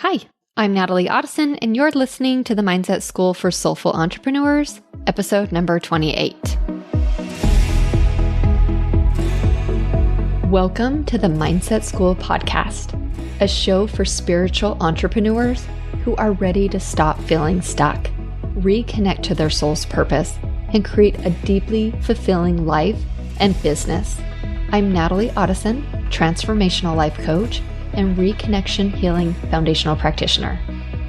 Hi, I'm Natalie Otteson, and you're listening to the Mindset School for Soulful Entrepreneurs, episode number 28. Welcome to the Mindset School podcast, a show for spiritual entrepreneurs who are ready to stop feeling stuck, reconnect to their soul's purpose, and create a deeply fulfilling life and business. I'm Natalie Otteson, transformational life coach and reconnection healing foundational practitioner.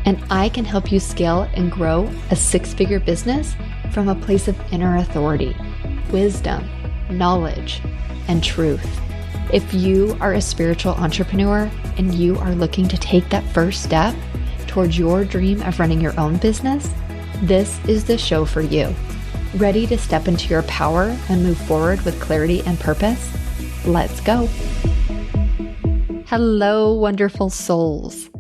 And I can help you scale and grow a six-figure business from a place of inner authority, wisdom, knowledge, and truth. If you are a spiritual entrepreneur and you are looking to take that first step towards your dream of running your own business, this is the show for you. Ready to step into your power and move forward with clarity and purpose? Let's go. Hello, wonderful souls.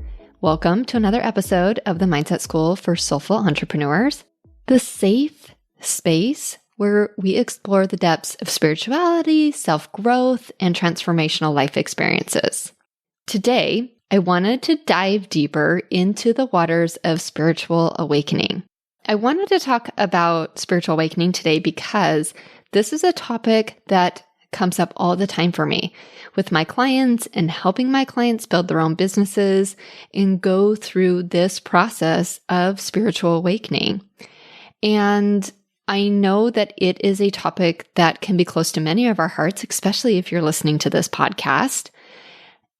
Welcome to another episode of the Mindset School for Soulful Entrepreneurs, the safe space where we explore the depths of spirituality, self-growth, and transformational life experiences. Today, I wanted to dive deeper into the waters of spiritual awakening. I wanted to talk about spiritual awakening today because this is a topic that comes up all the time for me with my clients and helping my clients build their own businesses and go through this process of spiritual awakening. And I know that it is a topic that can be close to many of our hearts, especially if you're listening to this podcast.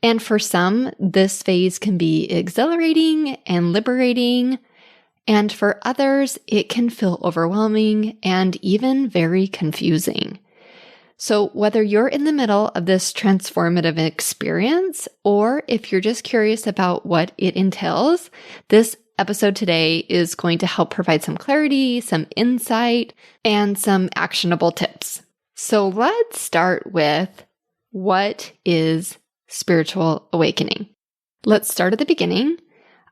And for some, this phase can be exhilarating and liberating. And for others, it can feel overwhelming and even very confusing. So whether you're in the middle of this transformative experience, or if you're just curious about what it entails, this episode today is going to help provide some clarity, some insight, and some actionable tips. So let's start with what is spiritual awakening? Let's start at the beginning.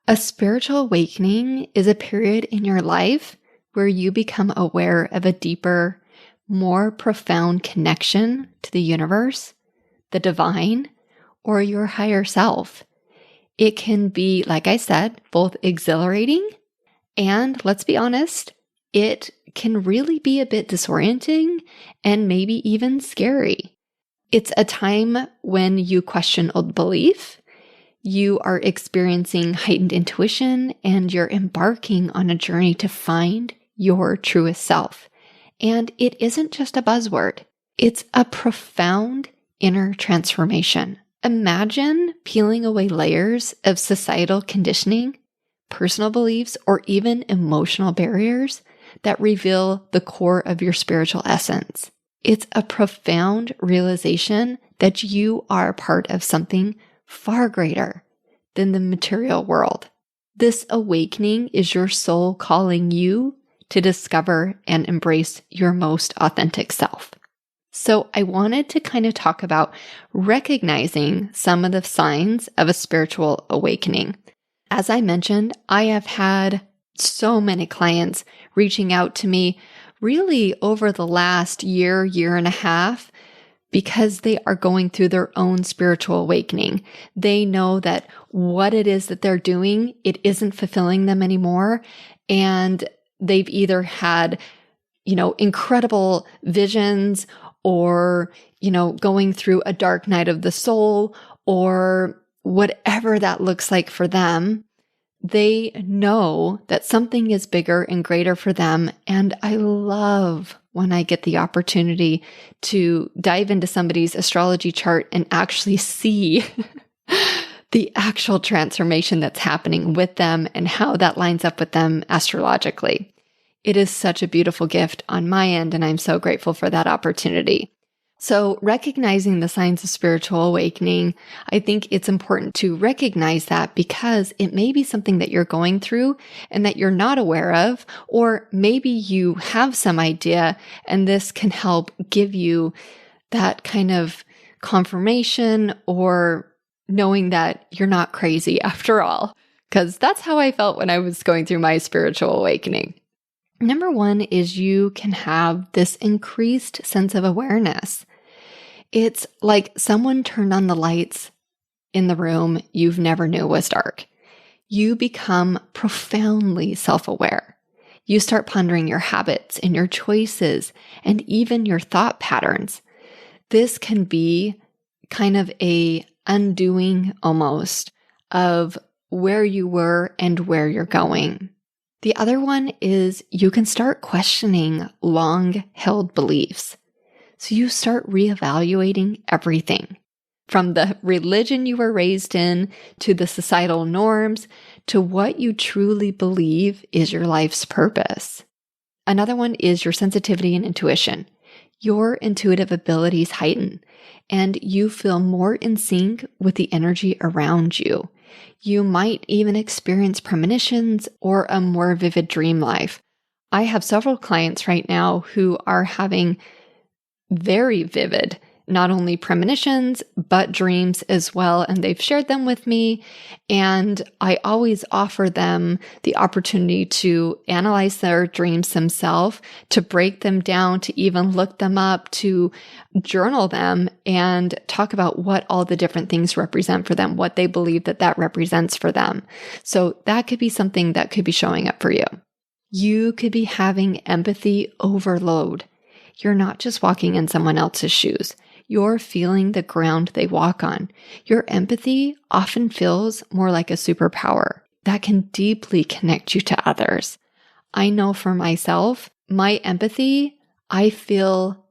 A spiritual awakening is a period in your life where you become aware of a deeper, more profound connection to the universe, the divine, or your higher self. It can be, like I said, both exhilarating and, let's be honest, it can really be a bit disorienting and maybe even scary. It's a time when you question old belief, you are experiencing heightened intuition, and you're embarking on a journey to find your truest self. And it isn't just a buzzword. It's a profound inner transformation. Imagine peeling away layers of societal conditioning, personal beliefs, or even emotional barriers that reveal the core of your spiritual essence. It's a profound realization that you are part of something far greater than the material world. This awakening is your soul calling you to discover and embrace your most authentic self. So I wanted to kind of talk about recognizing some of the signs of a spiritual awakening. As I mentioned, I have had so many clients reaching out to me really over the last year and a half because they are going through their own spiritual awakening. They know that what it is that they're doing, it isn't fulfilling them anymore. And they've either had, incredible visions or, going through a dark night of the soul or whatever that looks like for them. They know that something is bigger and greater for them. And I love when I get the opportunity to dive into somebody's astrology chart and actually see the actual transformation that's happening with them and how that lines up with them astrologically. It is such a beautiful gift on my end, and I'm so grateful for that opportunity. So recognizing the signs of spiritual awakening, I think it's important to recognize that because it may be something that you're going through and that you're not aware of, or maybe you have some idea and this can help give you that kind of confirmation or knowing that you're not crazy after all, because that's how I felt when I was going through my spiritual awakening. Number one is you can have this increased sense of awareness. It's like someone turned on the lights in the room you've never knew was dark. you become profoundly self-aware. You start pondering your habits and your choices and even your thought patterns. This can be kind of a undoing almost of where you were and where you're going. The other one is you can start questioning long-held beliefs. So you start reevaluating everything, from the religion you were raised in, to the societal norms, to what you truly believe is your life's purpose. Another one is your sensitivity and intuition. Your intuitive abilities heighten, and you feel more in sync with the energy around you. You might even experience premonitions or a more vivid dream life. I have several clients right now who are having very vivid, not only premonitions, but dreams as well. And they've shared them with me. And I always offer them the opportunity to analyze their dreams themselves, to break them down, to even look them up, to journal them and talk about what all the different things represent for them, what they believe that represents for them. So that could be something that could be showing up for you. You could be having empathy overload. You're not just walking in someone else's shoes. You're feeling the ground they walk on. Your empathy often feels more like a superpower that can deeply connect you to others. I know for myself, my empathy, I feel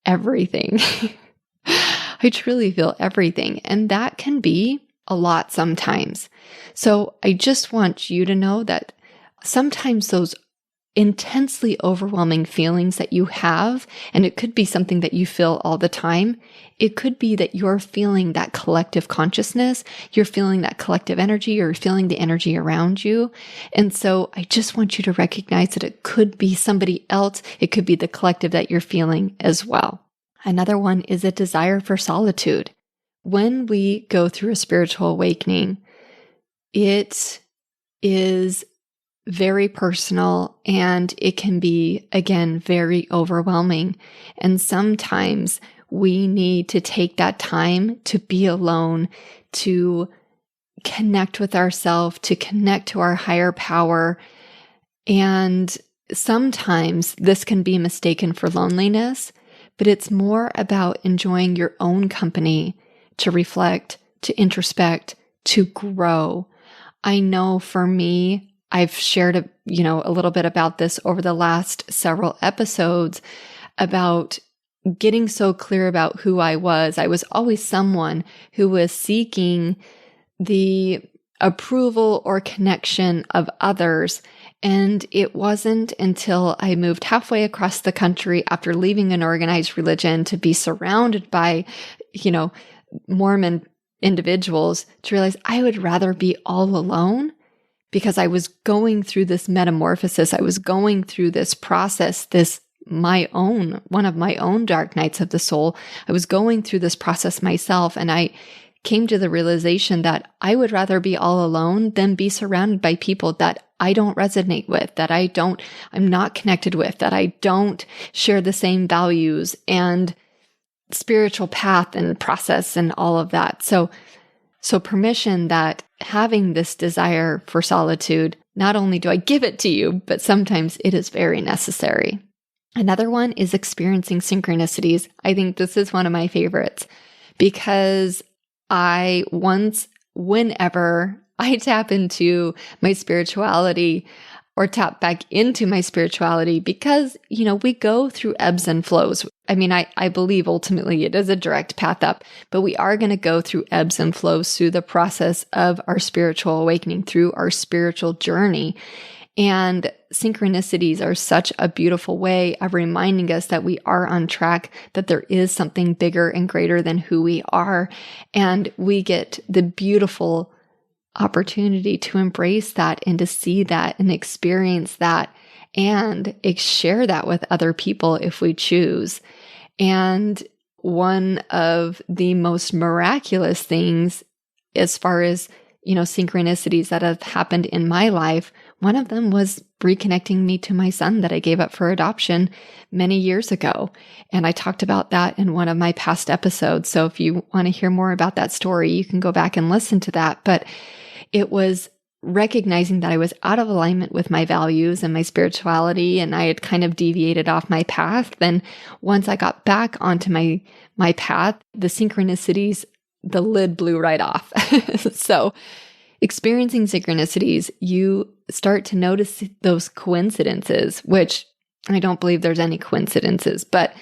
everything. I truly feel everything. And that can be a lot sometimes. So I just want you to know that sometimes those intensely overwhelming feelings that you have, and it could be something that you feel all the time. It could be that you're feeling that collective consciousness, you're feeling that collective energy, you're feeling the energy around you. And so I just want you to recognize that it could be somebody else. It could be the collective that you're feeling as well. Another one is a desire for solitude. When we go through a spiritual awakening, it is very personal, and it can be, again, very overwhelming. And sometimes we need to take that time to be alone, to connect with ourselves, to connect to our higher power. And sometimes this can be mistaken for loneliness, but it's more about enjoying your own company, to reflect, to introspect, to grow. I know for me, I've shared a little bit about this over the last several episodes about getting so clear about who I was. I was always someone who was seeking the approval or connection of others. And it wasn't until I moved halfway across the country after leaving an organized religion to be surrounded by, Mormon individuals to realize I would rather be all alone. Because I was going through this metamorphosis, I was going through this process, one of my own dark nights of the soul. I was going through this process myself, and I came to the realization that I would rather be all alone than be surrounded by people that I don't resonate with, that I'm not connected with, that I don't share the same values and spiritual path and process and all of that. So permission that having this desire for solitude, not only do I give it to you, but sometimes it is very necessary. Another one is experiencing synchronicities. I think this is one of my favorites because whenever I tap into my spirituality or tap back into my spirituality, because, we go through ebbs and flows. I mean, I believe ultimately it is a direct path up, but we are going to go through ebbs and flows through the process of our spiritual awakening, through our spiritual journey. And synchronicities are such a beautiful way of reminding us that we are on track, that there is something bigger and greater than who we are. And we get the beautiful opportunity to embrace that and to see that and experience that and share that with other people if we choose. And one of the most miraculous things as far as, synchronicities that have happened in my life, one of them was reconnecting me to my son that I gave up for adoption many years ago. And I talked about that in one of my past episodes. So if you want to hear more about that story, you can go back and listen to that. But it was recognizing that I was out of alignment with my values and my spirituality, and I had kind of deviated off my path, then once I got back onto my path, the synchronicities, the lid blew right off. So experiencing synchronicities, you start to notice those coincidences, which I don't believe there's any coincidences, but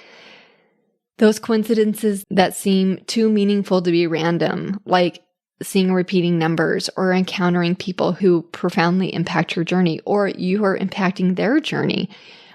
those coincidences that seem too meaningful to be random, like seeing repeating numbers or encountering people who profoundly impact your journey, or you are impacting their journey.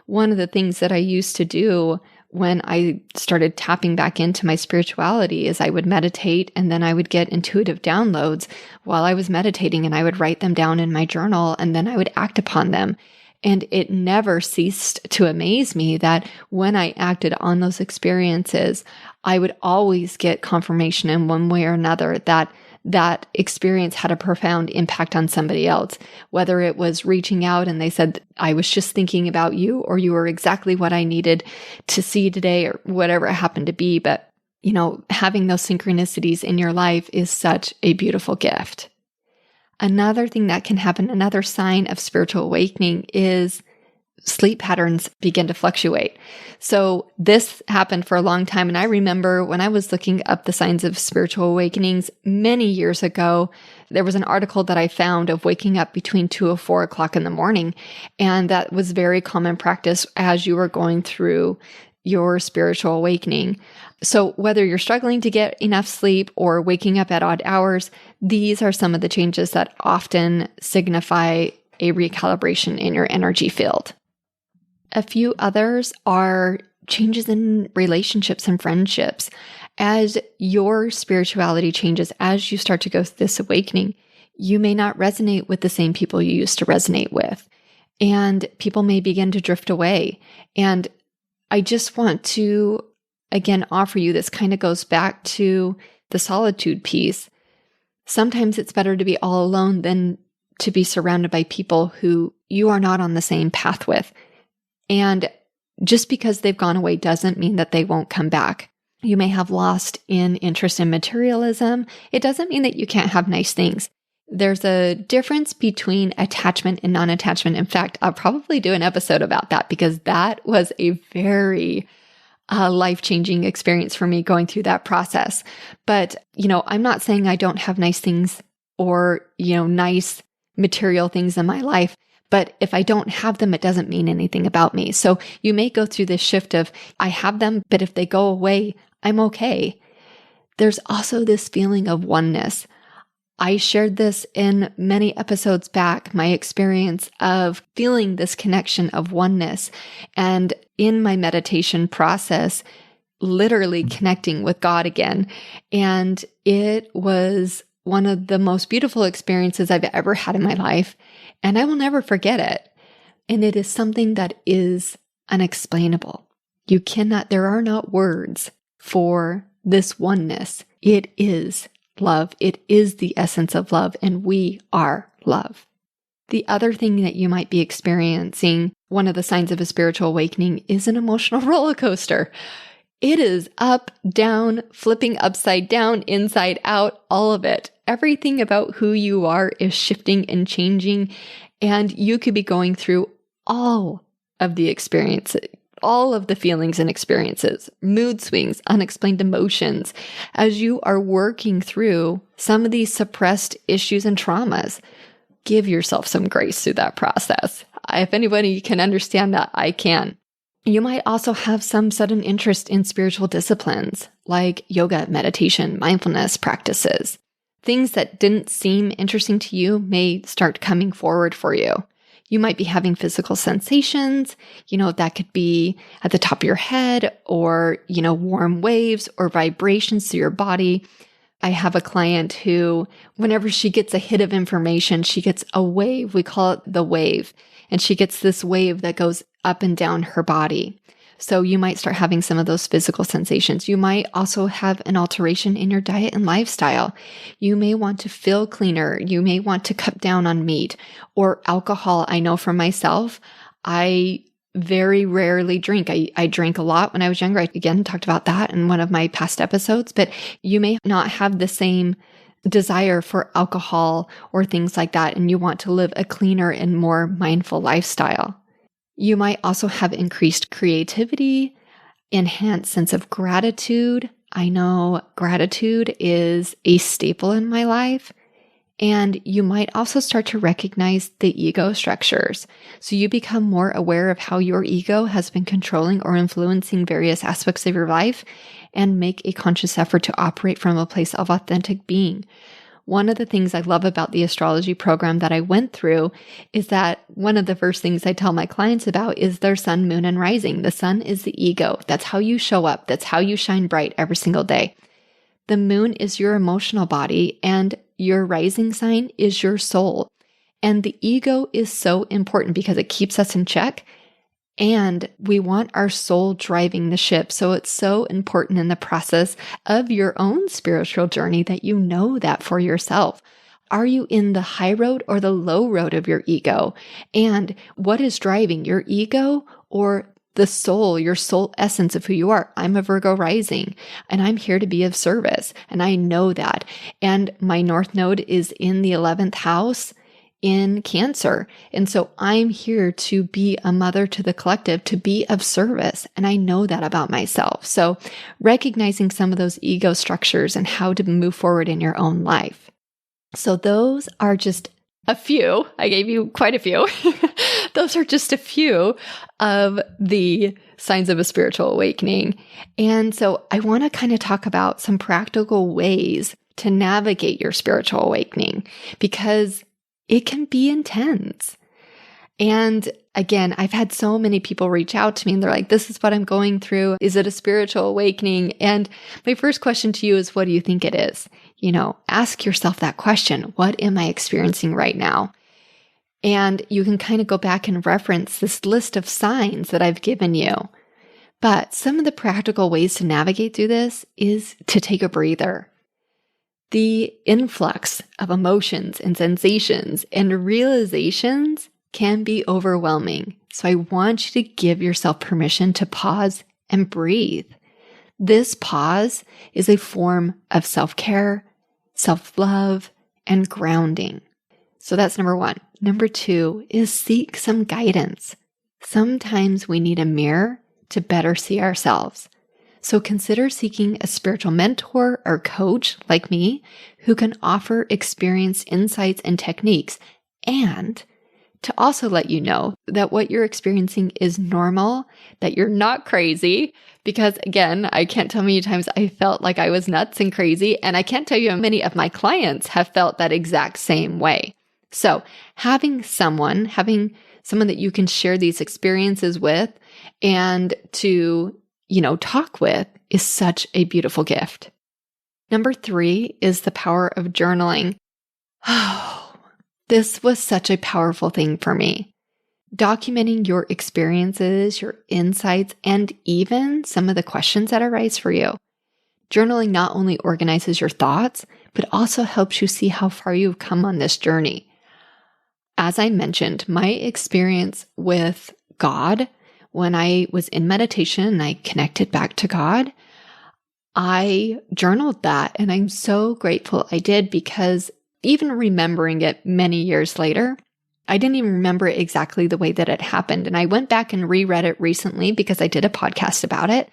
One of the things that I used to do when I started tapping back into my spirituality is I would meditate, and then I would get intuitive downloads while I was meditating, and I would write them down in my journal, and then I would act upon them. And it never ceased to amaze me that when I acted on those experiences, I would always get confirmation in one way or another that that experience had a profound impact on somebody else, whether it was reaching out and they said, I was just thinking about you, or you were exactly what I needed to see today, or whatever it happened to be. But, having those synchronicities in your life is such a beautiful gift. Another thing that can happen, another sign of spiritual awakening, is sleep patterns begin to fluctuate. So this happened for a long time. And I remember when I was looking up the signs of spiritual awakenings many years ago, there was an article that I found of waking up between 2 or 4 o'clock in the morning. And that was very common practice as you were going through your spiritual awakening. So whether you're struggling to get enough sleep or waking up at odd hours, these are some of the changes that often signify a recalibration in your energy field. A few others are changes in relationships and friendships. As your spirituality changes, as you start to go through this awakening, you may not resonate with the same people you used to resonate with, and people may begin to drift away. And I just want to, again, offer you, this kind of goes back to the solitude piece. Sometimes it's better to be all alone than to be surrounded by people who you are not on the same path with. And just because they've gone away doesn't mean that they won't come back. You may have lost in interest in materialism. It doesn't mean that you can't have nice things. There's a difference between attachment and non-attachment. In fact, I'll probably do an episode about that, because that was a very life-changing experience for me going through that process. But, I'm not saying I don't have nice things or, nice material things in my life. But if I don't have them, it doesn't mean anything about me. So you may go through this shift of, I have them, but if they go away, I'm okay. There's also this feeling of oneness. I shared this in many episodes back, my experience of feeling this connection of oneness. And in my meditation process, literally connecting with God again. And it was one of the most beautiful experiences I've ever had in my life. And I will never forget it. And it is something that is unexplainable. There are not words for this oneness. It is love. It is the essence of love, and we are love. The other thing that you might be experiencing, one of the signs of a spiritual awakening, is an emotional roller coaster. It is up, down, flipping upside down, inside out, all of it. Everything about who you are is shifting and changing, and you could be going through all of the experiences, all of the feelings and experiences, mood swings, unexplained emotions, as you are working through some of these suppressed issues and traumas. Give yourself some grace through that process. If anybody can understand that, I can. You might also have some sudden interest in spiritual disciplines like yoga, meditation, mindfulness practices. Things that didn't seem interesting to you may start coming forward for you. You might be having physical sensations, that could be at the top of your head, or, warm waves or vibrations through your body. I have a client who, whenever she gets a hit of information, she gets a wave. We call it the wave. And she gets this wave that goes up and down her body. So you might start having some of those physical sensations. You might also have an alteration in your diet and lifestyle. You may want to feel cleaner. You may want to cut down on meat or alcohol. I know for myself, I very rarely drink. I drank a lot when I was younger. I, again, talked about that in one of my past episodes, but you may not have the same desire for alcohol or things like that, and you want to live a cleaner and more mindful lifestyle. You might also have increased creativity, enhanced sense of gratitude. I know gratitude is a staple in my life. And you might also start to recognize the ego structures. So you become more aware of how your ego has been controlling or influencing various aspects of your life and make a conscious effort to operate from a place of authentic being. One of the things I love about the astrology program that I went through is that one of the first things I tell my clients about is their sun, moon, and rising. The sun is the ego. That's how you show up. That's how you shine bright every single day. The moon is your emotional body, and your rising sign is your soul. And the ego is so important because it keeps us in check, and we want our soul driving the ship. So it's so important in the process of your own spiritual journey that you know that for yourself. Are you in the high road or the low road of your ego? And what is driving your ego or the soul, your soul essence of who you are? I'm a Virgo rising, and I'm here to be of service. And I know that. And my North Node is in the 11th house in Cancer. And so I'm here to be a mother to the collective, to be of service. And I know that about myself. So recognizing some of those ego structures and how to move forward in your own life. So those are just a few. I gave you quite a few. Those are just a few of the signs of a spiritual awakening. And so I want to kind of talk about some practical ways to navigate your spiritual awakening, because it can be intense. And again, I've had so many people reach out to me and they're like, this is what I'm going through. Is it a spiritual awakening? And my first question to you is, what do you think it is? Ask yourself that question. What am I experiencing right now? And you can kind of go back and reference this list of signs that I've given you. But some of the practical ways to navigate through this is to take a breather. The influx of emotions and sensations and realizations can be overwhelming. So I want you to give yourself permission to pause and breathe. This pause is a form of self-care, self-love, and grounding. So that's number one. Number two is seek some guidance. Sometimes we need a mirror to better see ourselves. So consider seeking a spiritual mentor or coach like me who can offer experienced insights and techniques, and to also let you know that what you're experiencing is normal, that you're not crazy. Because again, I can't tell how many times I felt like I was nuts and crazy, and I can't tell you how many of my clients have felt that exact same way. So having someone that you can share these experiences with and to talk with is such a beautiful gift. Number three is the power of journaling. Oh, this was such a powerful thing for me. Documenting your experiences, your insights, and even some of the questions that arise for you. Journaling not only organizes your thoughts, but also helps you see how far you've come on this journey. As I mentioned, my experience with God, when I was in meditation and I connected back to God, I journaled that, and I'm so grateful I did, because even remembering it many years later, I didn't even remember exactly the way that it happened. And I went back and reread it recently because I did a podcast about it,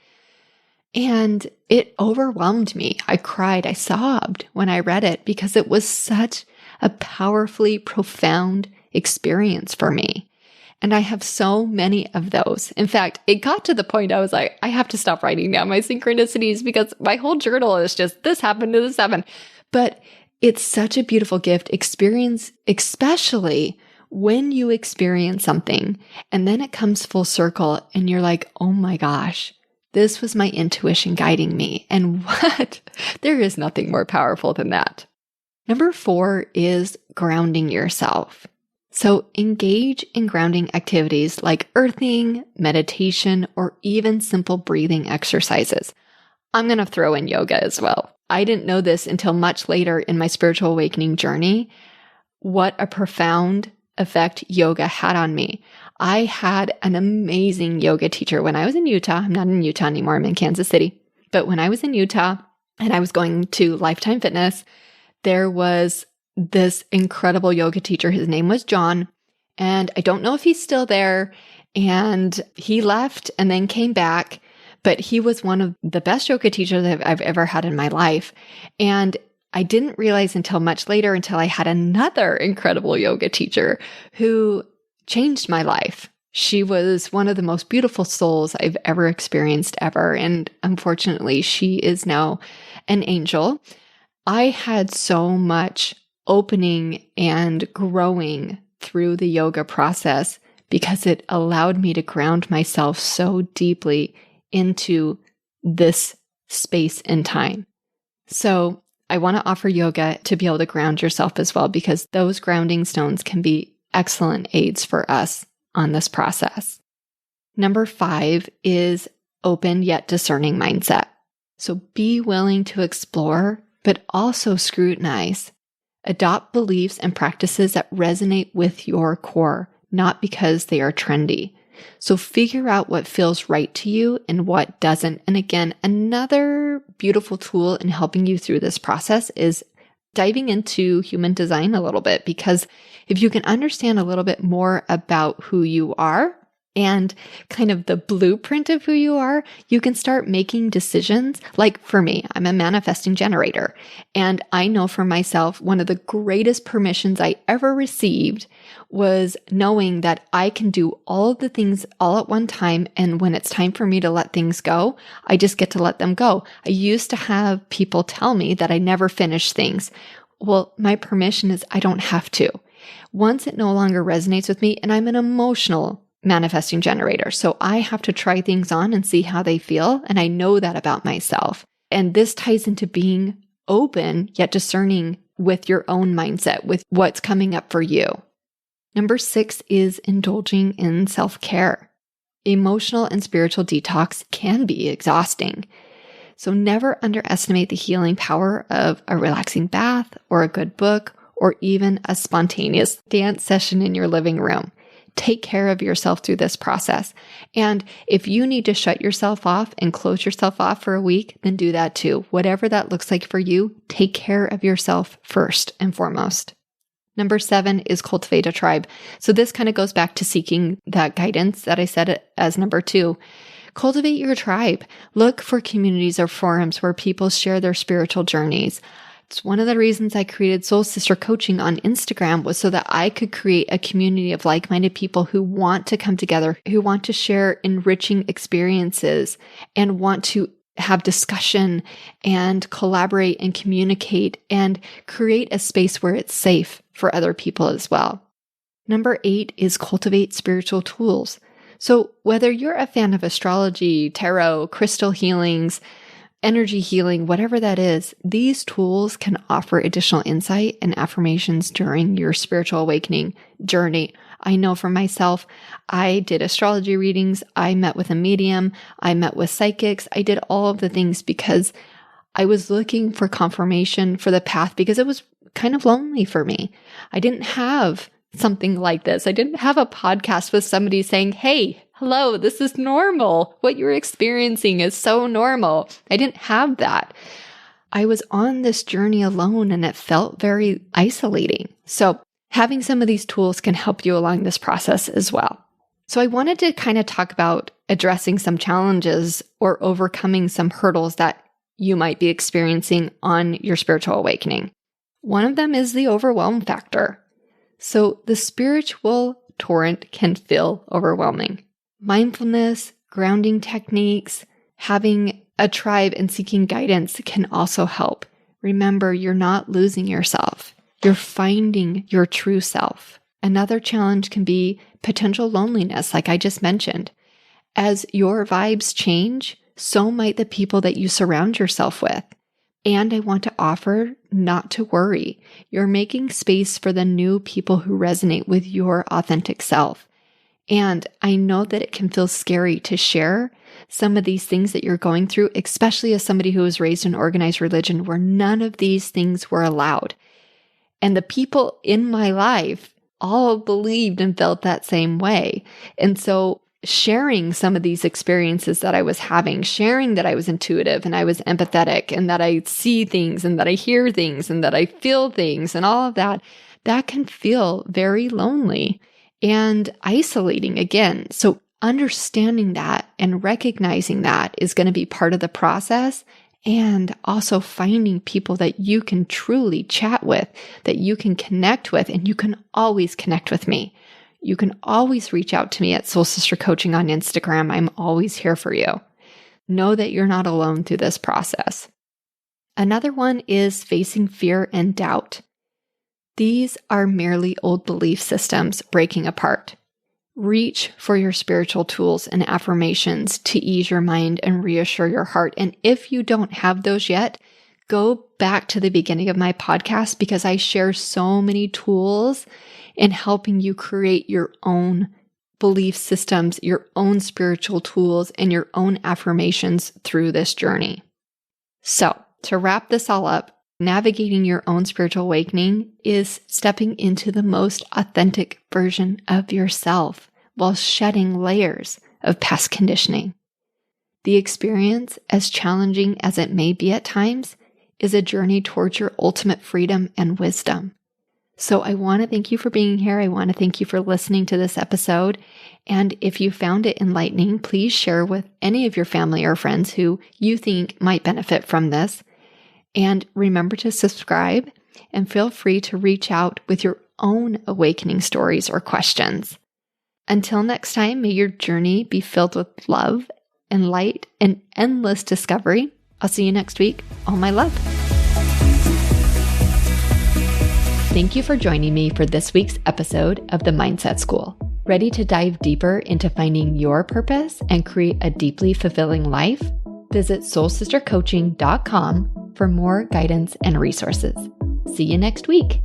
and it overwhelmed me. I cried, I sobbed when I read it because it was such a powerfully profound experience for me. And I have so many of those. In fact, it got to the point I was like, I have to stop writing down my synchronicities because my whole journal is just this happened to this happened. But it's such a beautiful gift experience, especially when you experience something and then it comes full circle and you're like, oh my gosh, this was my intuition guiding me. And what? There is nothing more powerful than that. Number 4 is grounding yourself. So engage in grounding activities like earthing, meditation, or even simple breathing exercises. I'm going to throw in yoga as well. I didn't know this until much later in my spiritual awakening journey, what a profound effect yoga had on me. I had an amazing yoga teacher when I was in Utah. I'm not in Utah anymore. I'm in Kansas City. But when I was in Utah and I was going to Lifetime Fitness, there was this incredible yoga teacher. His name was John, and I don't know if he's still there. And he left and then came back, but he was one of the best yoga teachers I've ever had in my life. And I didn't realize until much later, until I had another incredible yoga teacher who changed my life. She was one of the most beautiful souls I've ever experienced ever. And unfortunately, she is now an angel. I had so much opening and growing through the yoga process because it allowed me to ground myself so deeply into this space and time. So I want to offer yoga to be able to ground yourself as well, because those grounding stones can be excellent aids for us on this process. Number 5 is open yet discerning mindset. So be willing to explore, but also scrutinize. Adopt beliefs and practices that resonate with your core, not because they are trendy. So figure out what feels right to you and what doesn't. And again, another beautiful tool in helping you through this process is diving into human design a little bit, because if you can understand a little bit more about who you are and kind of the blueprint of who you are, you can start making decisions. Like for me, I'm a manifesting generator. And I know for myself, one of the greatest permissions I ever received was knowing that I can do all of the things all at one time. And when it's time for me to let things go, I just get to let them go. I used to have people tell me that I never finish things. Well, my permission is I don't have to. Once it no longer resonates with me, and I'm an emotional manifesting generator, so I have to try things on and see how they feel. And I know that about myself. And this ties into being open yet discerning with your own mindset, with what's coming up for you. Number 6 is indulging in self-care. Emotional and spiritual detox can be exhausting. So never underestimate the healing power of a relaxing bath or a good book or even a spontaneous dance session in your living room. Take care of yourself through this process. And if you need to shut yourself off and close yourself off for a week, then do that too. Whatever that looks like for you, take care of yourself first and foremost. Number 7 is cultivate a tribe. So this kind of goes back to seeking that guidance that I said as number 2. Cultivate your tribe. Look for communities or forums where people share their spiritual journeys. It's one of the reasons I created Soul Sister Coaching on Instagram, was so that I could create a community of like-minded people who want to come together, who want to share enriching experiences and want to have discussion and collaborate and communicate and create a space where it's safe for other people as well. Number 8 is cultivate spiritual tools. So whether you're a fan of astrology, tarot, crystal healings, energy healing, whatever that is, these tools can offer additional insight and affirmations during your spiritual awakening journey. I know for myself, I did astrology readings, I met with a medium, I met with psychics, I did all of the things because I was looking for confirmation for the path, because it was kind of lonely for me. I didn't have something like this. I didn't have a podcast with somebody saying, hey, hello, this is normal. What you're experiencing is so normal. I didn't have that. I was on this journey alone and it felt very isolating. So having some of these tools can help you along this process as well. So I wanted to kind of talk about addressing some challenges or overcoming some hurdles that you might be experiencing on your spiritual awakening. One of them is the overwhelm factor. So the spiritual torrent can feel overwhelming. Mindfulness, grounding techniques, having a tribe and seeking guidance can also help. Remember, you're not losing yourself. You're finding your true self. Another challenge can be potential loneliness, like I just mentioned. As your vibes change, so might the people that you surround yourself with. And I want to offer not to worry. You're making space for the new people who resonate with your authentic self. And I know that it can feel scary to share some of these things that you're going through, especially as somebody who was raised in organized religion where none of these things were allowed. And the people in my life all believed and felt that same way. And so sharing some of these experiences that I was having, sharing that I was intuitive and I was empathetic and that I see things and that I hear things and that I feel things and all of that, that can feel very lonely and isolating again. So understanding that and recognizing that is going to be part of the process, and also finding people that you can truly chat with, that you can connect with, and you can always connect with me. You can always reach out to me at Soul Sister Coaching on Instagram. I'm always here for you. Know that you're not alone through this process. Another one is facing fear and doubt. These are merely old belief systems breaking apart. Reach for your spiritual tools and affirmations to ease your mind and reassure your heart. And if you don't have those yet, go back to the beginning of my podcast, because I share so many tools in helping you create your own belief systems, your own spiritual tools, and your own affirmations through this journey. So, to wrap this all up, navigating your own spiritual awakening is stepping into the most authentic version of yourself while shedding layers of past conditioning. The experience, as challenging as it may be at times, is a journey towards your ultimate freedom and wisdom. So I want to thank you for being here. I want to thank you for listening to this episode. And if you found it enlightening, please share with any of your family or friends who you think might benefit from this. And remember to subscribe, and feel free to reach out with your own awakening stories or questions. Until next time, may your journey be filled with love and light and endless discovery. I'll see you next week. All my love. Thank you for joining me for this week's episode of the Mindset School. Ready to dive deeper into finding your purpose and create a deeply fulfilling life? Visit soulsistercoaching.com for more guidance and resources. See you next week.